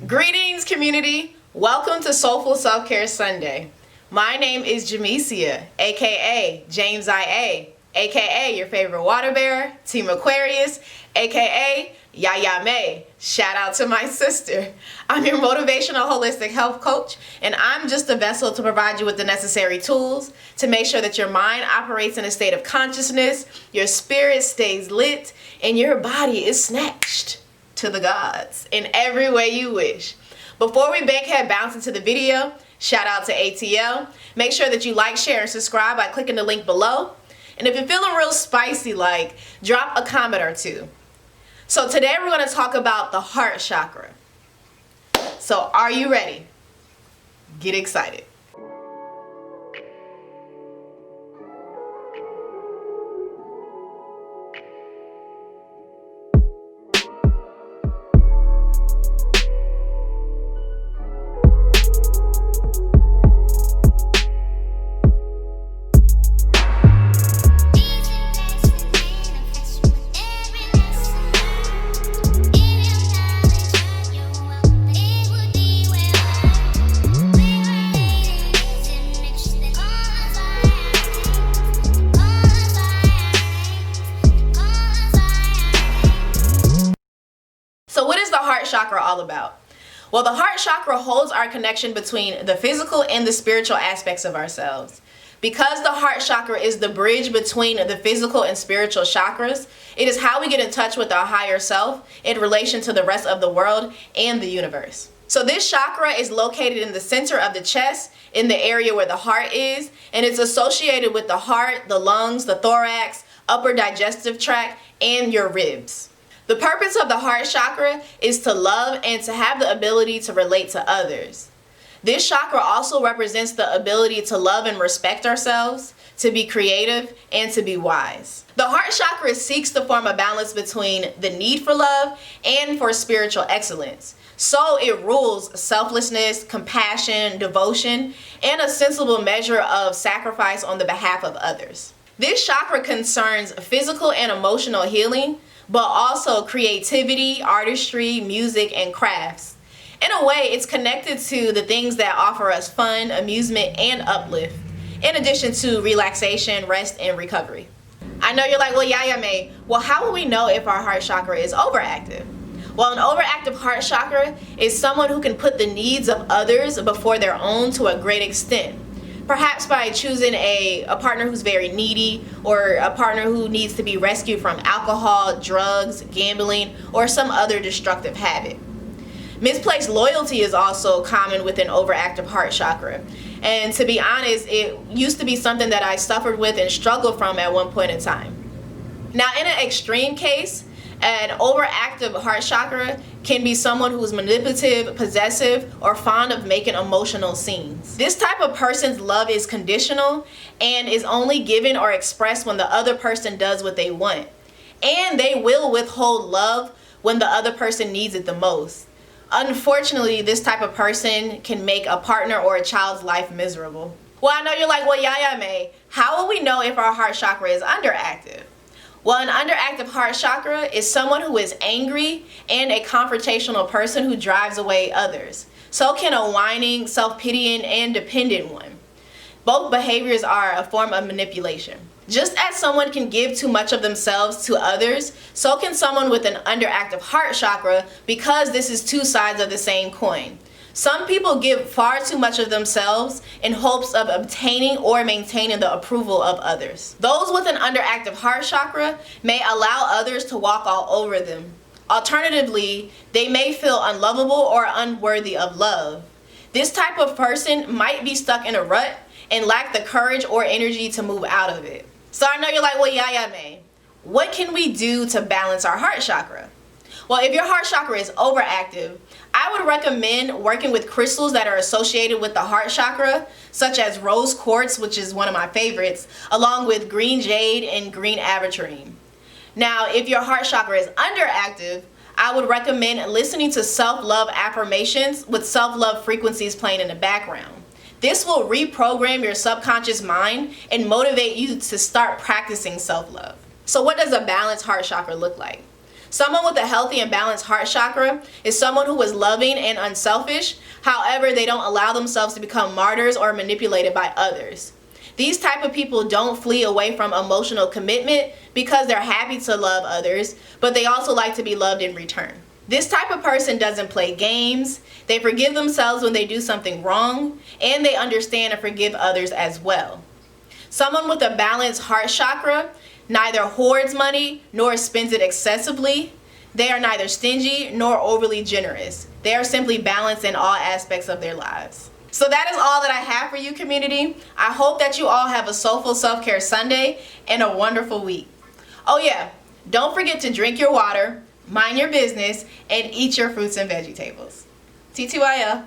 Greetings, community. Welcome to Soulful Self-Care Sunday. My name is Jamesia, aka James IA, aka your favorite water bearer, Team Aquarius, aka Yaya May. Shout out to my sister. I'm your motivational holistic health coach, and I'm just a vessel to provide you with the necessary tools to make sure that your mind operates in a state of consciousness, your spirit stays lit, and your body is snatched to the gods in every way you wish. Before we bankhead bounce into the video, shout out to ATL. Make sure that you like, share, and subscribe by clicking the link below. And if you're feeling real spicy, drop a comment or two. So today we're going to talk about the heart chakra. So are you ready? Get excited. So what is the heart chakra all about? Well, the heart chakra holds our connection between the physical and the spiritual aspects of ourselves. Because the heart chakra is the bridge between the physical and spiritual chakras, it is how we get in touch with our higher self in relation to the rest of the world and the universe. So this chakra is located in the center of the chest, in the area where the heart is, and it's associated with the heart, the lungs, the thorax, upper digestive tract, and your ribs. The purpose of the heart chakra is to love and to have the ability to relate to others. This chakra also represents the ability to love and respect ourselves, to be creative, and to be wise. The heart chakra seeks to form a balance between the need for love and for spiritual excellence. So it rules selflessness, compassion, devotion, and a sensible measure of sacrifice on the behalf of others. This chakra concerns physical and emotional healing, but also creativity, artistry, music, and crafts. In a way, it's connected to the things that offer us fun, amusement, and uplift, in addition to relaxation, rest, and recovery. I know you're like, well, Yaya May, well, how will we know if our heart chakra is overactive? Well, an overactive heart chakra is someone who can put the needs of others before their own to a great extent. Perhaps by choosing a partner who's very needy, or a partner who needs to be rescued from alcohol, drugs, gambling, or some other destructive habit. Misplaced loyalty is also common with an overactive heart chakra. And to be honest, it used to be something that I suffered with and struggled from at one point in time. Now, in an extreme case, an overactive heart chakra can be someone who's manipulative, possessive, or fond of making emotional scenes. This type of person's love is conditional and is only given or expressed when the other person does what they want. And they will withhold love when the other person needs it the most. Unfortunately, this type of person can make a partner or a child's life miserable. Well, I know you're like, well, Yaya May, how will we know if our heart chakra is underactive? Well, an underactive heart chakra is someone who is angry and a confrontational person who drives away others. So can a whining, self-pitying, and dependent one. Both behaviors are a form of manipulation. Just as someone can give too much of themselves to others, so can someone with an underactive heart chakra, because this is two sides of the same coin. Some people give far too much of themselves in hopes of obtaining or maintaining the approval of others. Those with an underactive heart chakra may allow others to walk all over them. Alternatively, they may feel unlovable or unworthy of love. This type of person might be stuck in a rut and lack the courage or energy to move out of it. So I know you're like, well, Yaya May, what can we do to balance our heart chakra? Well, if your heart chakra is overactive, I would recommend working with crystals that are associated with the heart chakra, such as rose quartz, which is one of my favorites, along with green jade and green aventurine. Now, if your heart chakra is underactive, I would recommend listening to self-love affirmations with self-love frequencies playing in the background. This will reprogram your subconscious mind and motivate you to start practicing self-love. So what does a balanced heart chakra look like? Someone with a healthy and balanced heart chakra is someone who is loving and unselfish. However, they don't allow themselves to become martyrs or manipulated by others. These type of people don't flee away from emotional commitment because they're happy to love others, but they also like to be loved in return. This type of person doesn't play games. They forgive themselves when they do something wrong, and they understand and forgive others as well. Someone with a balanced heart chakra neither hoards money nor spends it excessively. They are neither stingy nor overly generous. They are simply balanced in all aspects of their lives. So that is all that I have for you, community. I hope that you all have a soulful self-care Sunday and a wonderful week. Oh yeah, don't forget to drink your water, mind your business, and eat your fruits and vegetables. TTYL.